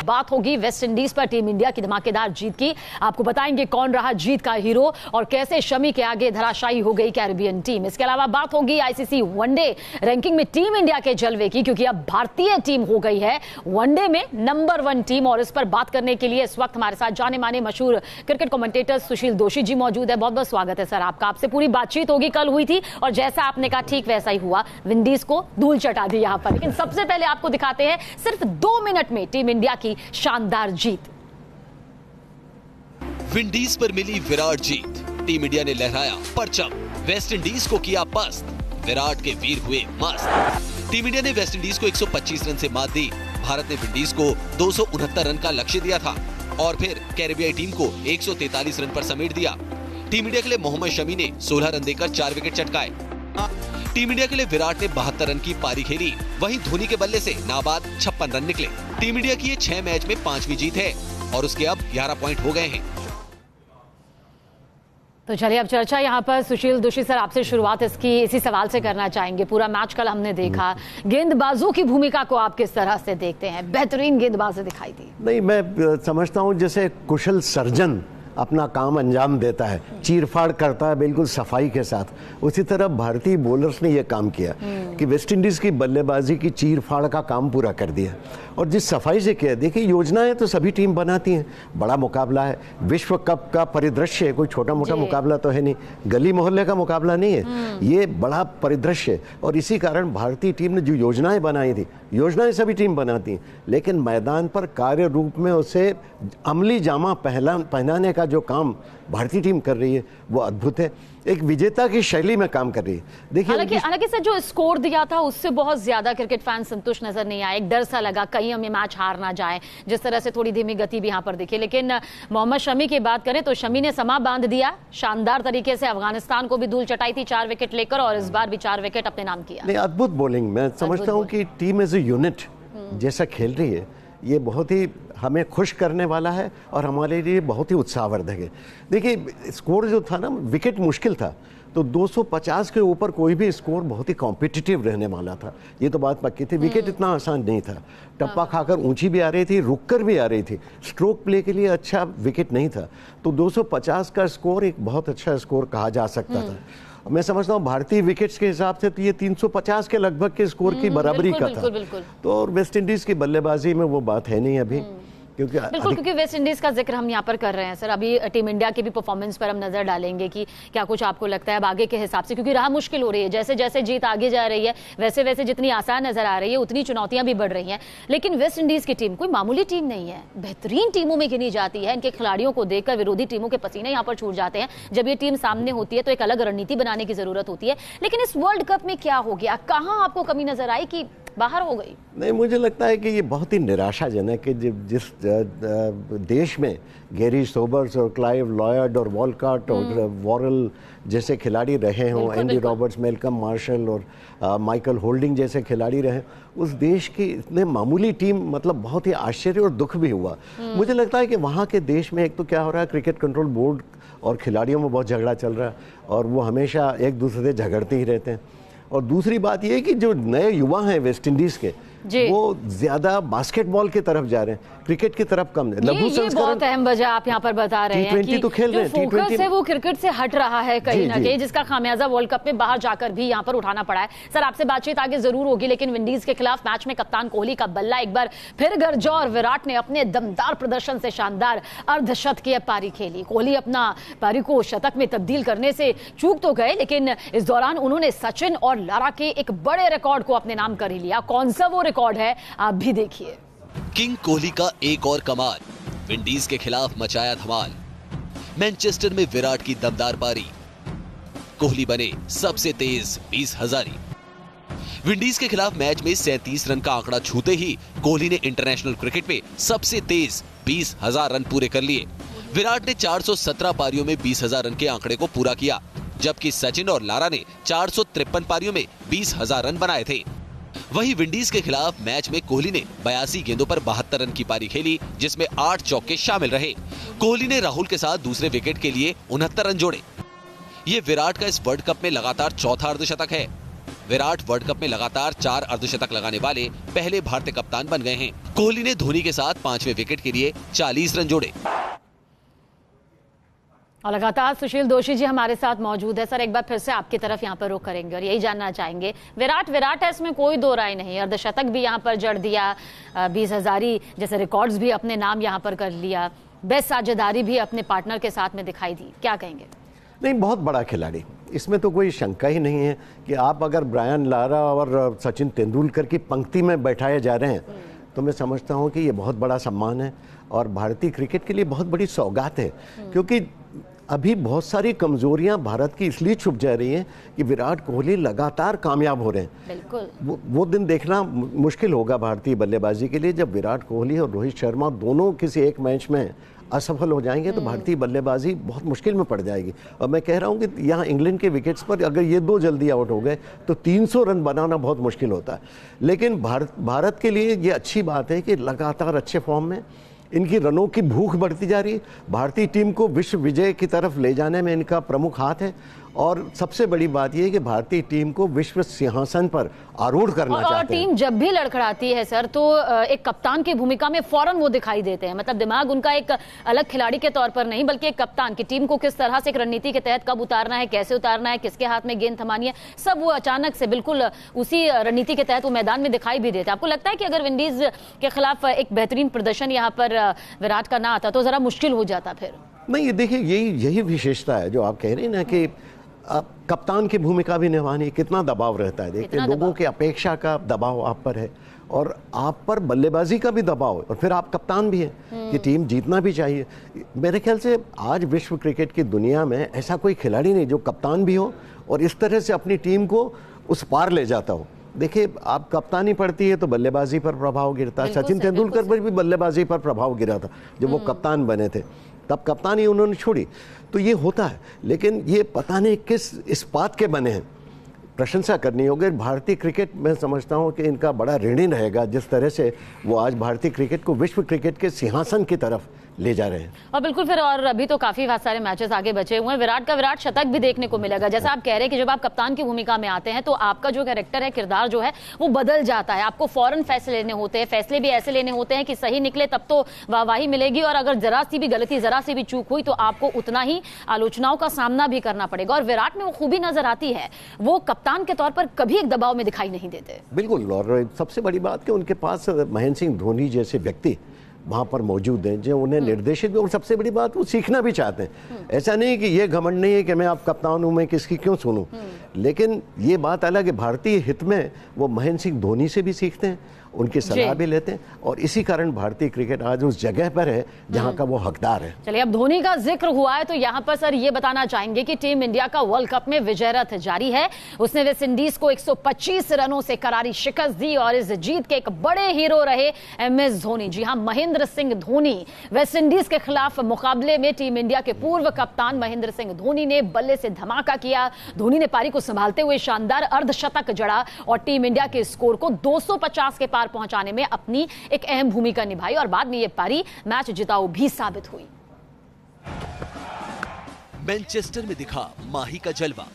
बात होगी West Indies पर टीम इंडिया की धमाकेदार जीत की। आपको बताएंगे कौन रहा जीत का हीरो और कैसे शमी के आगे धराशायी हो गई कैरिबियन टीम। इसके अलावा बात होगी आईसीसी वनडे रैंकिंग में टीम इंडिया के जलवे की, क्योंकि अब भारतीय टीम हो गई है वनडे में नंबर 1 टीम। और इस पर बात करने के लिए इस वक्त हमारे साथ जाने माने मशहूर क्रिकेट कमेंटेटर सुशील दोषी जी मौजूद है। बहुत बहुत स्वागत है सर आपका। आपसे पूरी बातचीत होगी, कल हुई थी और जैसा आपने कहा ठीक वैसा ही हुआ, विंडीज को धूल चटा दी यहां पर। लेकिन सबसे पहले आपको दिखाते हैं सिर्फ 2 मिनट में टीम इंडिया की शानदार जीत। विंडीज पर मिली विराट जीत, टीम इंडिया ने लहराया परचम, वेस्ट इंडीज को किया पस्त, विराट के वीर हुए मस्त। टीम इंडिया ने वेस्ट इंडीज को 125 रन से मात दी। भारत ने विंडीज को 269 रन का लक्ष्य दिया था और फिर कैरेबियाई टीम को 143 रन पर समेट दिया। टीम इंडिया के लिए मोहम्मद शमी ने 16 रन देकर 4 विकेट चटकाए। टीम इंडिया के लिए विराट ने 72 रन की पारी खेली, वहीं धोनी के बल्ले से नाबाद 56 रन निकले। टीम इंडिया की ये 6 मैच में 5वीं जीत है और उसके अब 11 पॉइंट हो गए हैं। तो चलिए अब चर्चा यहाँ पर सुशील दोषी सर आपसे शुरुआत इसी सवाल से करना चाहेंगे। पूरा मैच कल हमने देखा, गेंदबाजों की भूमिका को आप किस तरह से देखते हैं? बेहतरीन गेंदबाजी दिखाई दी। नहीं, मैं समझता हूँ जैसे कुशल सर्जन अपना काम अंजाम देता है, चीरफाड़ करता है बिल्कुल सफाई के साथ, उसी तरह भारतीय बॉलर्स ने यह काम किया कि वेस्ट इंडीज की बल्लेबाजी की चीरफाड़ का काम पूरा कर दिया और जिस सफाई से किया। देखिए, योजनाएं तो सभी टीम बनाती हैं, बड़ा मुकाबला है, विश्व कप का परिदृश्य है, कोई छोटा मोटा मुकाबला तो है नहीं, गली मोहल्ले का मुकाबला नहीं है, ये बड़ा परिदृश्य है। और इसी कारण भारतीय टीम ने जो योजनाएं बनाई थी, योजनाएं सभी टीम बनाती हैं, लेकिन मैदान पर कार्य रूप में उसे अमली जामा पहनाने का जो काम भारतीय टीम कर रही है वो अद्भुत है, एक विजेता की शैली में काम कर रही है। देखिए, हालांकि सर जो स्कोर दिया था उससे बहुत ज्यादा क्रिकेट फैन संतुष्ट नजर नहीं आए। एक डर सा लगा कहीं हम ये मैच हार ना जाए, जिस तरह से थोड़ी धीमी गति भी यहाँ पर दिखी। लेकिन मोहम्मद शमी की बात करें तो शमी ने समा बांध दिया, शानदार तरीके से अफगानिस्तान को भी धूल चटाई थी 4 विकेट लेकर और इस बार भी 4 विकेट अपने नाम किया। नहीं, अद्भुत बॉलिंग। मैं समझता हूँ कि टीम एज ए यूनिट जैसा खेल रही है ये बहुत ही हमें खुश करने वाला है और हमारे लिए बहुत ही उत्साहवर्धक है। देखिए, स्कोर जो था ना, विकेट मुश्किल था, तो 250 के ऊपर कोई भी स्कोर बहुत ही कॉम्पिटिटिव रहने वाला था, ये तो बात पक्की थी। विकेट इतना आसान नहीं था, टप्पा खाकर ऊंची भी आ रही थी, रुककर भी आ रही थी, स्ट्रोक प्ले के लिए अच्छा विकेट नहीं था, तो 250 का स्कोर एक बहुत अच्छा स्कोर कहा जा सकता था। मैं समझता हूँ भारतीय विकेट्स के हिसाब से तो ये 350 के लगभग के स्कोर की बराबरी का था। तो और वेस्ट इंडीज की बल्लेबाजी में वो बात है नहीं अभी, क्योंकि वेस्ट इंडीज का जिक्र हम यहाँ पर कर रहे हैं सर। अभी टीम इंडिया की भी परफॉर्मेंस पर हम नजर डालेंगे कि क्या कुछ आपको लगता है अब आगे के हिसाब से, क्योंकि राह मुश्किल हो रही है, जैसे जैसे जीत आगे जा रही है वैसे वैसे जितनी आसान नजर आ रही है उतनी चुनौतियां भी बढ़ रही हैं। लेकिन वेस्ट इंडीज की टीम कोई मामूली टीम नहीं है, बेहतरीन टीमों में गिनी जाती है। इनके खिलाड़ियों को देखकर विरोधी टीमों के पसीने यहाँ पर छूट जाते हैं। जब ये टीम सामने होती है तो एक अलग रणनीति बनाने की जरूरत होती है। लेकिन इस वर्ल्ड कप में क्या हो गया, कहाँ आपको कमी नजर आई कि बाहर हो गई? नहीं, मुझे लगता है कि ये बहुत ही निराशाजनक है कि जिस देश में गैरी सोबर्स और क्लाइव लॉयड और वॉलकॉट और वॉरेल जैसे खिलाड़ी रहे हों, एंडी रॉबर्ट्स, मेलकम मार्शल और माइकल होल्डिंग जैसे खिलाड़ी रहे, उस देश की इतने मामूली टीम, मतलब बहुत ही आश्चर्य और दुख भी हुआ। मुझे लगता है कि वहाँ के देश में एक तो क्या हो रहा है, क्रिकेट कंट्रोल बोर्ड और खिलाड़ियों में बहुत झगड़ा चल रहा है और वो हमेशा एक दूसरे से झगड़ते ही रहते हैं। और दूसरी बात यह है कि जो नए युवा हैं वेस्ट इंडीज के, वो ज्यादा बास्केटबॉल की तरफ जा रहे हैं, क्रिकेट की तरफ कम। लघु संस्करण बहुत अहम वजह आप यहाँ पर बता रहे हैं कि तो खेल रहे हैं, फोकस है वो क्रिकेट से हट रहा है कहीं ना कहीं, जिसका खामियाजा वर्ल्ड कप में बाहर जाकर भी यहाँ पर उठाना पड़ा है। सर आपसे बातचीत आगे जरूर होगी, लेकिन विंडीज के खिलाफ मैच में कप्तान कोहली का बल्ला एक बार फिर गरजा और विराट ने अपने दमदार प्रदर्शन से शानदार अर्धशतकीय पारी खेली। कोहली अपना पारी को शतक में तब्दील करने से चूक तो गए, लेकिन इस दौरान उन्होंने सचिन और लारा के एक बड़े रिकॉर्ड को अपने नाम कर ही लिया। कौन सा वो रिकॉर्ड है आप भी देखिए। किंग कोहली का एक और कमाल, विंडीज के खिलाफ मचाया धमाल। मैनचेस्टर में विराट की दमदार पारी, कोहली बने सबसे तेज 20 हजारी। विंडीज के खिलाफ मैच में 37 रन का आंकड़ा छूते ही कोहली ने इंटरनेशनल क्रिकेट में सबसे तेज 20,000 रन पूरे कर लिए। विराट ने 417 पारियों में 20,000 रन के आंकड़े को पूरा किया, जबकि सचिन और लारा ने 453 पारियों में 20,000 रन बनाए थे। वहीं विंडीज के खिलाफ मैच में कोहली ने 82 गेंदों पर 72 रन की पारी खेली, जिसमें 8 चौके शामिल रहे। कोहली ने राहुल के साथ दूसरे विकेट के लिए 69 रन जोड़े। ये विराट का इस वर्ल्ड कप में लगातार चौथा अर्धशतक है। विराट वर्ल्ड कप में लगातार 4 अर्धशतक लगाने वाले पहले भारतीय कप्तान बन गए हैं। कोहली ने धोनी के साथ 5वें विकेट के लिए 40 रन जोड़े। और लगातार सुशील दोषी जी हमारे साथ मौजूद है। सर, एक बार फिर से आपकी तरफ यहाँ पर रुख करेंगे और यही जानना चाहेंगे, विराट है, इसमें कोई दो राय नहीं। अर्धशतक भी यहाँ पर जड़ दिया, 20 हजारी जैसे रिकॉर्ड्स भी अपने नाम यहाँ पर कर लिया, बेस्ट साझेदारी भी अपने पार्टनर के साथ में दिखाई दी। क्या कहेंगे? नहीं, बहुत बड़ा खिलाड़ी, इसमें तो कोई शंका ही नहीं है कि आप अगर ब्रायन लारा और सचिन तेंदुलकर की पंक्ति में बैठाए जा रहे हैं तो मैं समझता हूं कि ये बहुत बड़ा सम्मान है और भारतीय क्रिकेट के लिए बहुत बड़ी सौगात है। क्योंकि अभी बहुत सारी कमजोरियां भारत की इसलिए छुप जा रही हैं कि विराट कोहली लगातार कामयाब हो रहे हैं। बिल्कुल, वो दिन देखना मुश्किल होगा भारतीय बल्लेबाजी के लिए, जब विराट कोहली और रोहित शर्मा दोनों किसी एक मैच में असफल हो जाएंगे तो भारतीय बल्लेबाजी बहुत मुश्किल में पड़ जाएगी। और मैं कह रहा हूं कि यहाँ इंग्लैंड के विकेट्स पर अगर ये 2 जल्दी आउट हो गए तो 300 रन बनाना बहुत मुश्किल होता है। लेकिन भारत के लिए ये अच्छी बात है कि लगातार अच्छे फॉर्म में इनकी रनों की भूख बढ़ती जा रही है। भारतीय टीम को विश्व विजय की तरफ ले जाने में इनका प्रमुख हाथ है और सबसे बड़ी बात यह है कि भारतीय टीम को विश्व सिंहासन पर आरूढ़ करना चाहते हैं। और टीम जब भी लड़खड़ाती है सर तो एक कप्तान की भूमिका में फौरन वो दिखाई देते हैं। मतलब दिमाग उनका एक अलग खिलाड़ी के तौर पर नहीं बल्कि एक कप्तान की टीम को किस तरह से एक रणनीति के तहत कब उतारना है, कैसे उतारना है, किसके हाथ में गेंद थमानी है, सब वो अचानक से बिल्कुल उसी रणनीति के तहत वो मैदान में दिखाई भी देते हैं। आपको लगता है कि अगर विंडीज के खिलाफ एक बेहतरीन प्रदर्शन यहाँ पर विराट का ना आता तो जरा मुश्किल हो जाता? फिर नहीं, देखिए यही विशेषता है जो आप कह रहे हैं ना कि कप्तान की भूमिका भी निभानी, कितना दबाव रहता है। देखिए लोगों की अपेक्षा का दबाव आप पर है और आप पर बल्लेबाजी का भी दबाव है और फिर आप कप्तान भी हैं कि टीम जीतना भी चाहिए। मेरे ख्याल से आज विश्व क्रिकेट की दुनिया में ऐसा कोई खिलाड़ी नहीं जो कप्तान भी हो और इस तरह से अपनी टीम को उस पार ले जाता हो। देखिए, आप कप्तानी पड़ती है तो बल्लेबाजी पर प्रभाव गिरता है। सचिन तेंदुलकर पर भी बल्लेबाजी पर प्रभाव गिरा था जब वो कप्तान बने थे, तब कप्तानी उन्होंने छोड़ी। तो ये होता है, लेकिन ये पता नहीं किस इस्पात के बने हैं, प्रशंसा करनी होगी। भारतीय क्रिकेट मैं समझता हूं कि इनका बड़ा ऋणी रहेगा जिस तरह से वो आज भारतीय क्रिकेट को विश्व क्रिकेट के सिंहासन की तरफ ले जा रहे हैं। और बिल्कुल फिर और अभी तो काफी सारे मैचेस आगे बचे हुए हैं। विराट शतक भी देखने को मिलेगा। जैसा आप कह रहे हैं कि जब आप कप्तान की भूमिका में आते हैं तो आपका जो कैरेक्टर है, किरदार जो है वो बदल जाता है। आपको फौरन फैसले लेने होते हैं, फैसले भी ऐसे लेने होते हैं कि सही निकले तब तो वाहवाही मिलेगी और अगर जरा सी भी गलती, जरा सी भी चूक हुई तो आपको उतना ही आलोचनाओं का सामना भी करना पड़ेगा। और विराट में वो खूबी नजर आती है, वो कप्तान के तौर पर कभी एक दबाव में दिखाई नहीं देते। बिल्कुल, और सबसे बड़ी बात कि उनके पास महेंद्र सिंह धोनी जैसे व्यक्ति वहाँ पर मौजूद हैं जो उन्हें निर्देशित भी, और सबसे बड़ी बात वो सीखना भी चाहते हैं। ऐसा नहीं कि ये घमंड नहीं है कि मैं आप कप्तान हूँ, मैं किसकी क्यों सुनूं। लेकिन ये बात अलग है, भारतीय हित में वो महेंद्र सिंह धोनी से भी सीखते हैं, उनकी सलाह भी लेते हैं और इसी कारण भारतीय क्रिकेट आज उस जगह पर है जहां का वो हकदार है। चलिए, अब धोनी का जिक्र हुआ है तो यहां पर सर ये बताना चाहेंगे कि टीम इंडिया का वर्ल्ड कप में विजय रथ जारी है। उसने वेस्ट इंडीज को 125 रनों से करारी शिकस्त दी और इस जीत के एक बड़े हीरो रहे MS धोनी। जी हां, महेंद्र सिंह धोनी। वेस्ट इंडीज के खिलाफ मुकाबले में टीम इंडिया के पूर्व कप्तान महेंद्र सिंह धोनी ने बल्ले से धमाका किया। धोनी ने पारी को संभालते हुए शानदार अर्धशतक जड़ा और टीम इंडिया के स्कोर को 250 के पहुंचाने में अपनी एक अहम भूमिका निभाई और बाद में यह पारी मैच जिताऊ भी साबित हुई। मैनचेस्टर में दिखा माही का जलवा।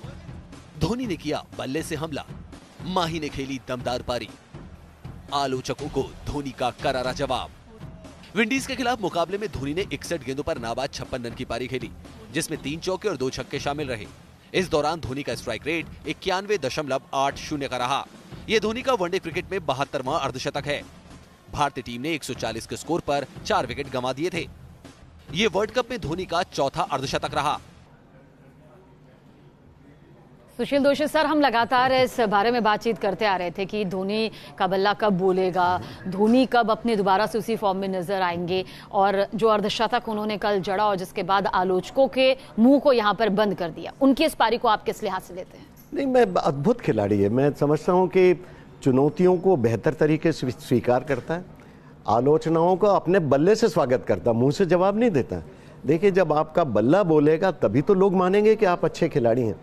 धोनी ने किया बल्ले से हमला, माही ने खेली दमदार पारी। आलोचकों को धोनी का करारा जवाब। विंडीज के खिलाफ मुकाबले में धोनी ने 61 गेंदों पर नाबाद 56 रन की पारी खेली, जिसमें 3 चौके और 2 छक्के शामिल रहे। इस दौरान धोनी का स्ट्राइक रेट 91.80 का रहा। यह धोनी का वनडे क्रिकेट में 72वां अर्धशतक है। भारतीय टीम ने 140 के स्कोर पर 4 विकेट गंवा दिए थे। यह वर्ल्ड कप में धोनी का चौथा अर्धशतक रहा। सुशील दोषी सर, हम लगातार इस बारे में बातचीत करते आ रहे थे कि धोनी का बल्ला कब बोलेगा, धोनी कब अपने दोबारा से उसी फॉर्म में नजर आएंगे और जो अर्धशतक उन्होंने कल जड़ा और जिसके बाद आलोचकों के मुंह को यहां पर बंद कर दिया, उनकी इस पारी को आप किस लिहाज से लेते हैं? नहीं, मैं अद्भुत खिलाड़ी है। मैं समझता हूं कि चुनौतियों को बेहतर तरीके से स्वीकार करता है, आलोचनाओं का अपने बल्ले से स्वागत करता, मुंह से जवाब नहीं देता। देखिए, जब आपका बल्ला बोलेगा तभी तो लोग मानेंगे कि आप अच्छे खिलाड़ी हैं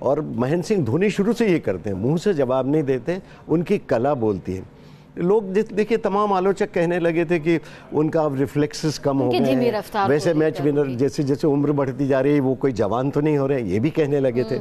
और महेंद्र सिंह धोनी शुरू से ये करते हैं, मुंह से जवाब नहीं देते, उनकी कला बोलती है। लोग देखिए, तमाम आलोचक कहने लगे थे कि उनका अब रिफ्लेक्सेस कम हो गए, वैसे मैच विनर जैसे जैसे उम्र बढ़ती जा रही है वो कोई जवान तो नहीं हो रहे, ये भी कहने लगे थे।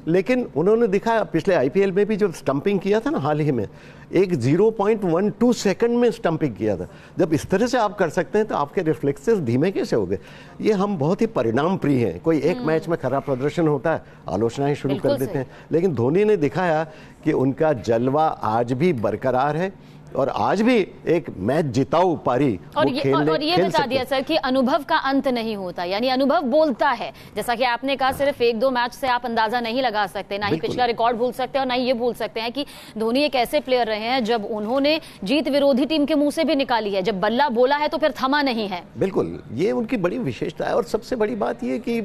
लेकिन उन्होंने दिखाया पिछले आईपीएल में भी, जो स्टंपिंग किया था ना हाल ही में, एक 0.12 सेकंड में स्टंपिंग किया था। जब इस तरह से आप कर सकते हैं तो आपके रिफ्लेक्सेस धीमे कैसे हो गए? ये हम बहुत ही परिणाम प्रिय हैं। कोई एक मैच में खराब प्रदर्शन होता है, आलोचनाएं शुरू कर देते हैं, लेकिन धोनी ने दिखाया कि उनका जलवा आज भी बरकरार है और आज भी एक मैच जिताऊ पारी और ये बता दिया सर कि अनुभव का अंत नहीं होता, यानी अनुभव बोलता है। जैसा कि आपने कहा, सिर्फ 1-2 मैच से आप अंदाजा नहीं लगा सकते, ना ही पिछला रिकॉर्ड भूल सकते और ना ही ये भूल सकते हैं कि धोनी एक ऐसे प्लेयर रहे हैं जब उन्होंने जीत विरोधी टीम के मुंह से भी निकाली है, जब बल्ला बोला है तो फिर थमा नहीं है। बिल्कुल, ये उनकी बड़ी विशेषता है। और सबसे बड़ी बात ये कि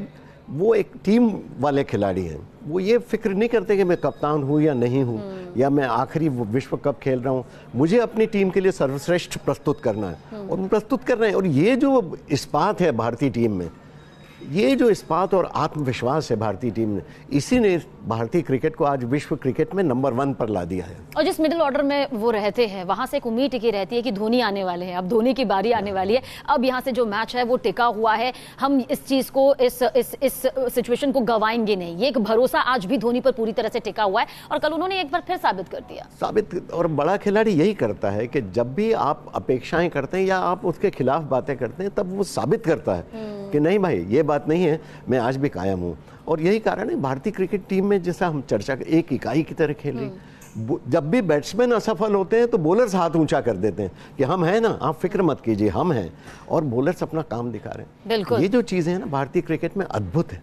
वो एक टीम वाले खिलाड़ी हैं। वो ये फिक्र नहीं करते कि मैं कप्तान हूँ या नहीं हूँ, या मैं आखिरी विश्व कप खेल रहा हूँ, मुझे अपनी टीम के लिए सर्वश्रेष्ठ प्रस्तुत करना है और प्रस्तुत कर रहे हैं। और ये जो इस्पात है भारतीय टीम में, ये जो इस्पात और आत्मविश्वास है भारतीय टीम में, इसी ने भारतीय क्रिकेट को आज विश्व क्रिकेट में नंबर 1 पर ला दिया है। और जिस मिडिल ऑर्डर में वो रहते हैं, वहां से एक उम्मीद टिकी रहती है कि धोनी आने वाले हैं, अब धोनी की बारी आने वाली है। अब यहाँ से जो मैच है वो टिका हुआ है, हम इस चीज को, इस सिचुएशन को गवाएंगे नहीं। ये एक भरोसा आज भी धोनी पर पूरी तरह से टिका हुआ है और कल उन्होंने एक बार फिर साबित कर दिया। और बड़ा खिलाड़ी यही करता है कि जब भी आप अपेक्षाएं करते हैं या आप उसके खिलाफ बातें करते हैं, तब वो साबित करता है कि नहीं भाई, ये बात नहीं है, मैं आज भी कायम हूँ। और यही कारण है भारतीय क्रिकेट टीम में, जैसा हम चर्चा एक इकाई की तरह खेल रही। जब भी बैट्समैन असफल होते हैं तो बॉलर्स हाथ ऊंचा कर देते हैं कि हम हैं ना, आप फिक्र मत कीजिए, हम हैं। और बॉलर्स अपना काम दिखा रहे हैं। बिल्कुल, ये जो चीजें हैं ना भारतीय क्रिकेट में अद्भुत है।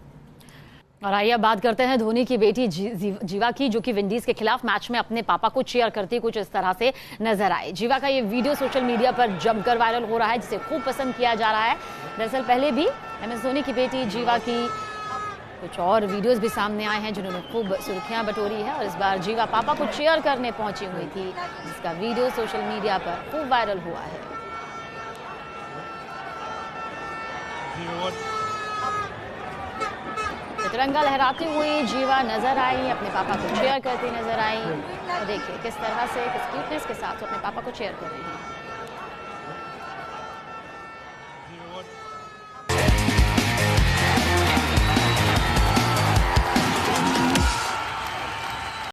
और आइए बात करते हैं धोनी की बेटी जीवा की, जो कि विंडीज के खिलाफ मैच में अपने पापा को चीयर करती कुछ इस तरह से नजर आए। जीवा का ये वीडियो सोशल मीडिया पर जमकर वायरल हो रहा है, जिसे खूब पसंद किया जा रहा है। दरअसल पहले भी MS धोनी की बेटी जीवा की कुछ और वीडियोस भी सामने आए हैं जिन्होंने खूब सुर्खियां बटोरी है, और इस बार जीवा पापा को चीयर करने पहुंची हुई थी, जिसका वीडियो सोशल मीडिया पर खूब वायरल हुआ है। तिरंगा लहराती हुई जीवा नजर आई, अपने पापा को चीयर करती नजर आई। और देखिए किस तरह से, किस क्यूटनेस के साथ अपने पापा को चीयर कर रही हैं।